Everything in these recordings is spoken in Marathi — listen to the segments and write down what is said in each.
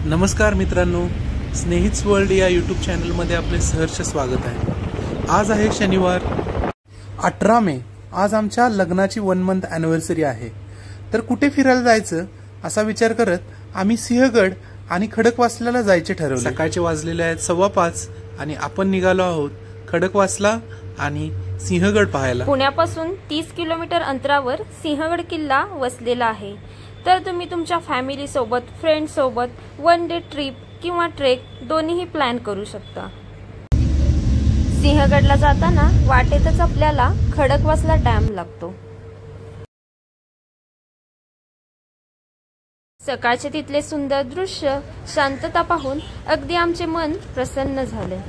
नमस्कार मित्रांनो, स्नेहित्स वर्ल्ड या यूट्यूब चॅनलमध्ये आपले सहर्ष स्वागत आहे। आज आहे शनिवार 18 मे। आज आमच्या लग्नाची 1 मंथ ॲनिव्हर्सरी आहे। तर कुठे फिरायला जायचं असा विचार करत आम्ही सिंहगड आणि खडकवासल्याला जायचे ठरवले। सकाळचे वाजलेले आहेत 5:15 आणि आपण निघालो आहोत खडकवासला आणि सिंहगड पाहायला। पुण्यापासून 30 किलोमीटर अंतरावर सिंहगड किल्ला वसलेला आहे। तर तुम्ही तुमच्या फॅमिली सोबत, फ्रेंड सोबत 1 डे ट्रिप किंवा ट्रेक दोन्हीही प्लॅन करू शकता। सिंहगडला जाताना वाटेतच आपल्याला खडकवासला डॅम लागतो। सकाळचे तिथले सुंदर दृश्य, शांतता पाहून अगदी आमचे मन प्रसन्न झाले।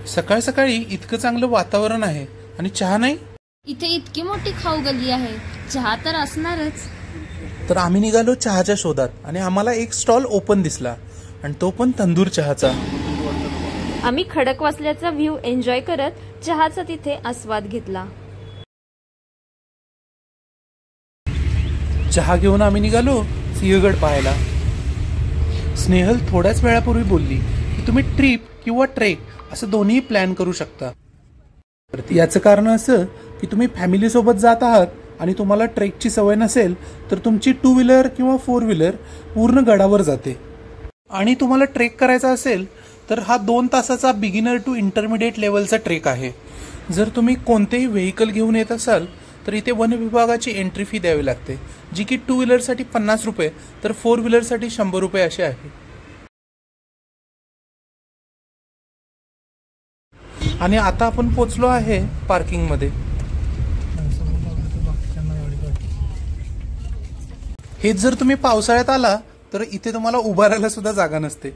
सकाळ सकाळी इतकं चांगलं वातावरण आहे आणि चहा नाही। इथे इतकी मोठी खाऊ गल्ली आहे, चहा तर असणारच। तर आम्ही निघालो चहाच्या शोधात आणि आम्हाला एक स्टॉल ओपन दिसला आणि तो पण तंदूर चहाचा। आम्ही खडकवासल्याचा व्ह्यू एन्जॉय करत चहाचा तिथे आस्वाद घेतला। चहा घेऊन आम्ही निघालो सिंहगड पाहायला। स्नेहल थोड्याच वेळापूर्वी बोलली की तुम्ही ट्रिप किंवा ट्रेक असं दोन्ही प्लॅन करू शकता। याचं कारण असं की तुम्ही फॅमिली सोबत जात आहात आणि तुम्हाला ट्रेकची सवय नसेल तर तुमची 2 व्हीलर किंवा 4 व्हीलर पूर्ण गडावर जाते, आणि तुम्हाला ट्रेक करायचा असेल तर हा 2 तासाचा बिगिनर टू इंटरमिडिएट लेवलचा ट्रेक आहे। जर तुम्ही कोणतेही व्हेकल घेऊन येत असाल तर इथे वन विभागाची एंट्री फी द्यावी लागते, जी की 2 व्हीलरसाठी 50 रुपये तर 4 व्हीलरसाठी 100 रुपये असे आहे। आणि आता आपण पोचलो आहे पार्किंग मध्ये। हेच जर तुम्ही पावसाळ्यात आला तर इथे तुम्हाला उभारायला सुद्धा जागा नसते।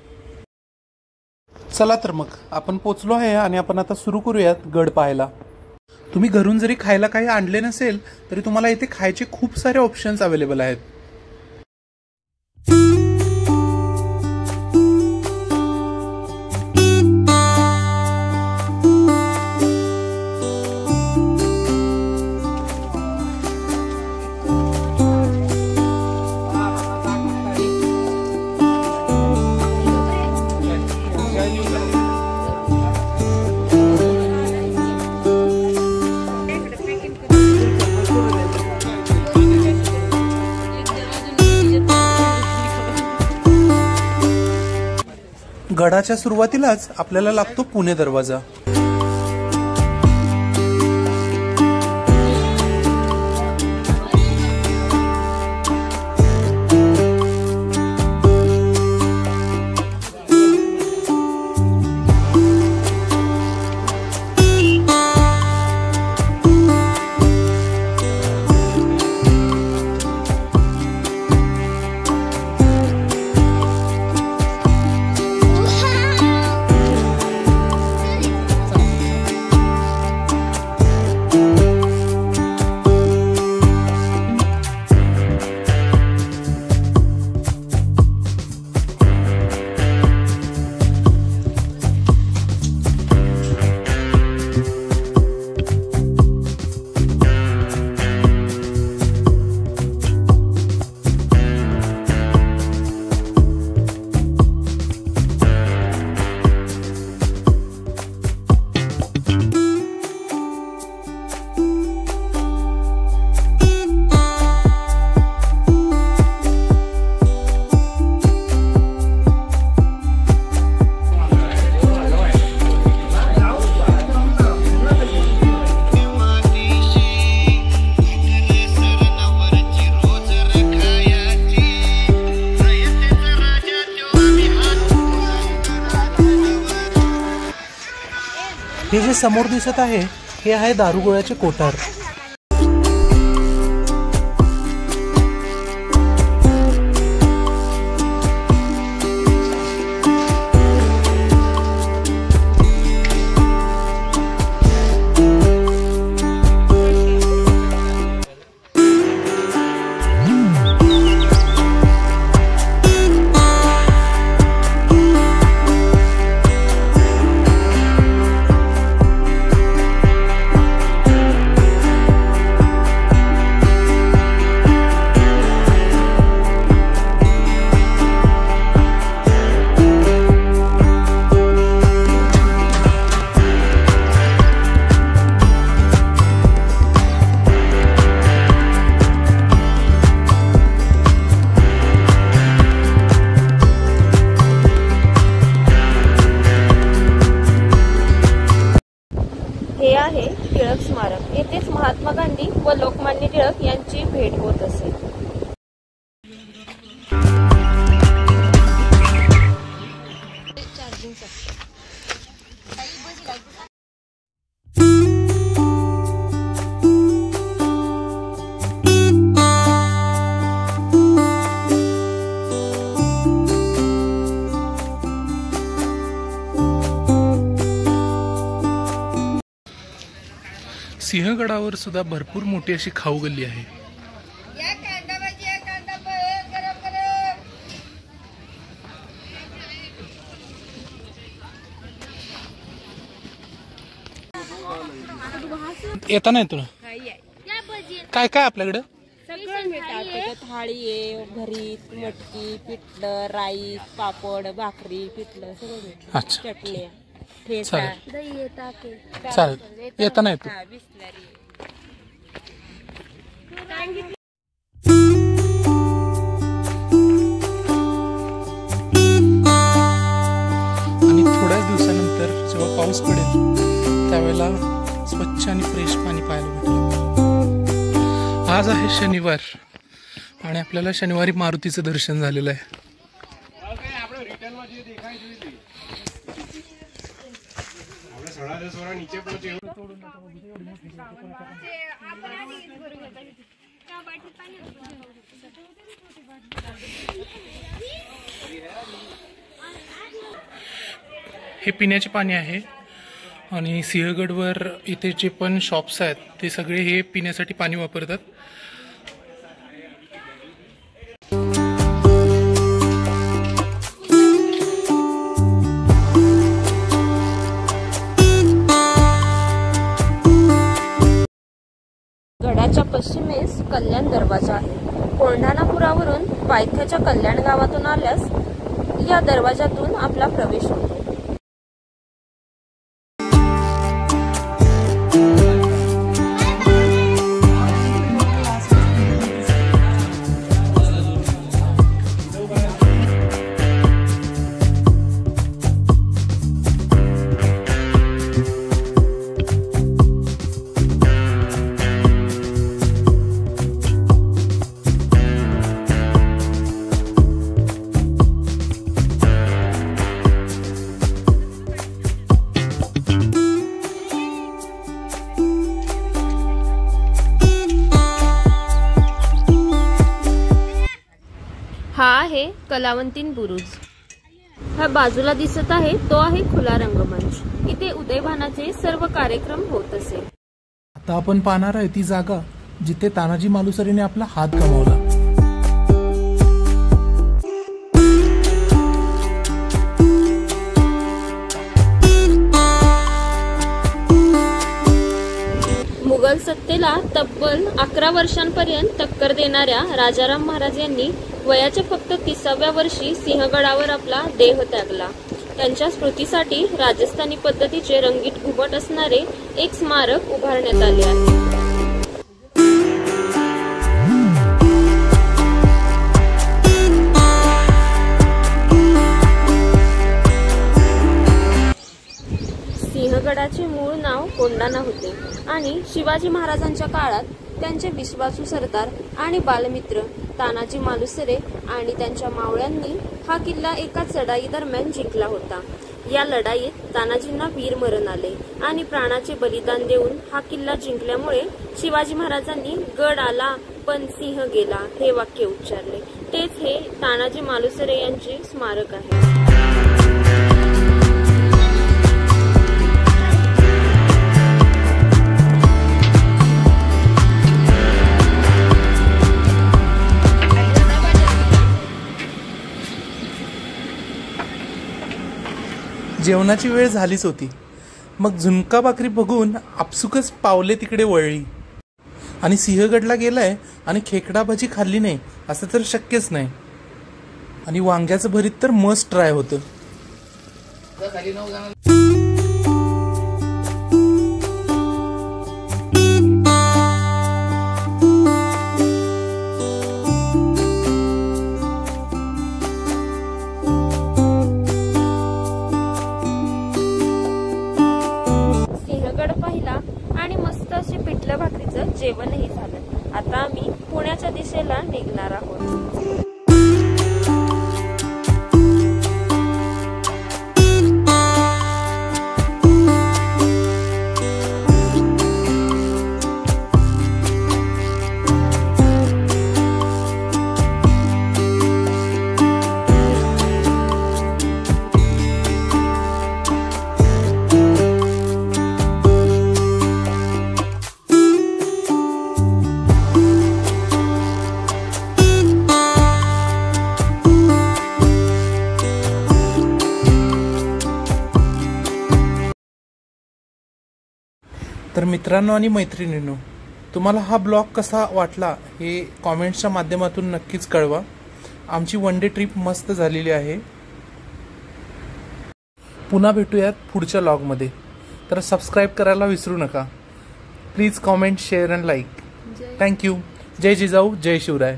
चला तर मग आपण पोचलो आहे आणि आपण आता सुरू करूयात गड पाहायला। तुम्ही घरून जरी खायला काही आणले नसेल तरी तुम्हाला इथे खायचे खूप सारे ऑप्शन्स अवेलेबल आहेत। गडाच्या सुरुवातीलाच आपल्याला लागतो पुणे दरवाजा। हे जे समोर दिसत आहे हे आहे दारुगोळ्याचे कोठार। असेल. सिंहगडावर सुद्धा भरपूर मोठी अशी खाऊ गल्ली आहे. येता नाही तुला काय काय आपल्याकडे सगळं मिळतात. थाळी आहे, भरीत, मटकी, पिठलं, राईस, पापड, भाकरी, पिठलं सगळं मिळतं. अच्छा चटणी, ठेचा, चालेल. दही येतात. चालेल येता नाही तू. बिस्लरी. आणि थोड्याच दिवसानंतर जेव्हा पाऊस पडेल त्यावेळेला स्वच्छ आणि फ्रेश पाणी पाहायला भेटेल. आज आहे शनिवार आणि आपल्याला शनिवारी मारुतीचं दर्शन झालेलं आहे. हे पिण्याचे पाणी आहे आणि सिंहगडवर इथे जे पण शॉप्स आहेत ते सगळे हे पिण्यासाठी पाणी वापरतात. गडाच्या पश्चिमेस कल्याण दरवाजा आहे. कोंढाणापुरावरून पायथ्याच्या कल्याण गावातून आल्यास या दरवाजातून आपला प्रवेश होतो. हा आहे कलावंतीन बुरुज. हा बाजूला दिसत आहे तो आहे खुला रंगमंच. इथे उदयभानाचे सर्व कार्यक्रम होत असे. आता आपण पाहणार आहे ती जागा जिथे तानाजी मालुसरेने आपला हात गमावला. मुघल सत्तेला तब्बल 11 वर्षांपर्यंत टक्कर देणाऱ्या राजाराम महाराज यांनी वयाच्या फक्त 30व्या वर्षी सिंहगडावर आपला देह त्यागला. त्यांच्या स्मृतीसाठी राजस्थानी पद्धतीचे रंगीत घुबट असणारे एक स्मारक उभारण्यात आले आहे. सिंहगडाचे मूळ नाव कोंढाणा होते आणि शिवाजी महाराजांच्या काळात त्यांचे विश्वासू सरदार आणि बालमित्र तानाजी मालुसरे आणि त्यांच्या मावळ्यांनी हा किल्ला एका चढाई दरम्यान जिंकला होता. या लढाईत तानाजींना वीरमरण आले आणि प्राणाचे बलिदान देऊन हा किल्ला जिंकल्यामुळे शिवाजी महाराजांनी गड आला पण सिंह गेला हे वाक्य उच्चारले. तेच हे तानाजी मालुसरे यांचे स्मारक आहे. जेवणाची वेळ झालीच होती. मग झुणका भाकरी बघून आपसुकच पावले तिकडे वळली. आणि सिंहगडला गेलाय आणि खेकडा भाजी खाल्ली नाही असं तर शक्यच नाही. आणि वांग्याचं भरीत तर मस्ट ट्राय होतं. जेवणही झालं. आता आम्ही पुण्याच्या दिशेला निघणार आहोत. तर मित्रांनो आणि मैत्रिणींनो, तुम्हाला हा ब्लॉग कसा वाटला हे कॉमेंट्सच्या माध्यमातून नक्कीच कळवा. आमची वन डे ट्रिप मस्त झालेली आहे. पुन्हा भेटूयात पुढच्या ब्लॉगमध्ये. तर सबस्क्राईब करायला विसरू नका. Please comment, share and like. Thank you. जय जिजाऊ, जय शिवराय.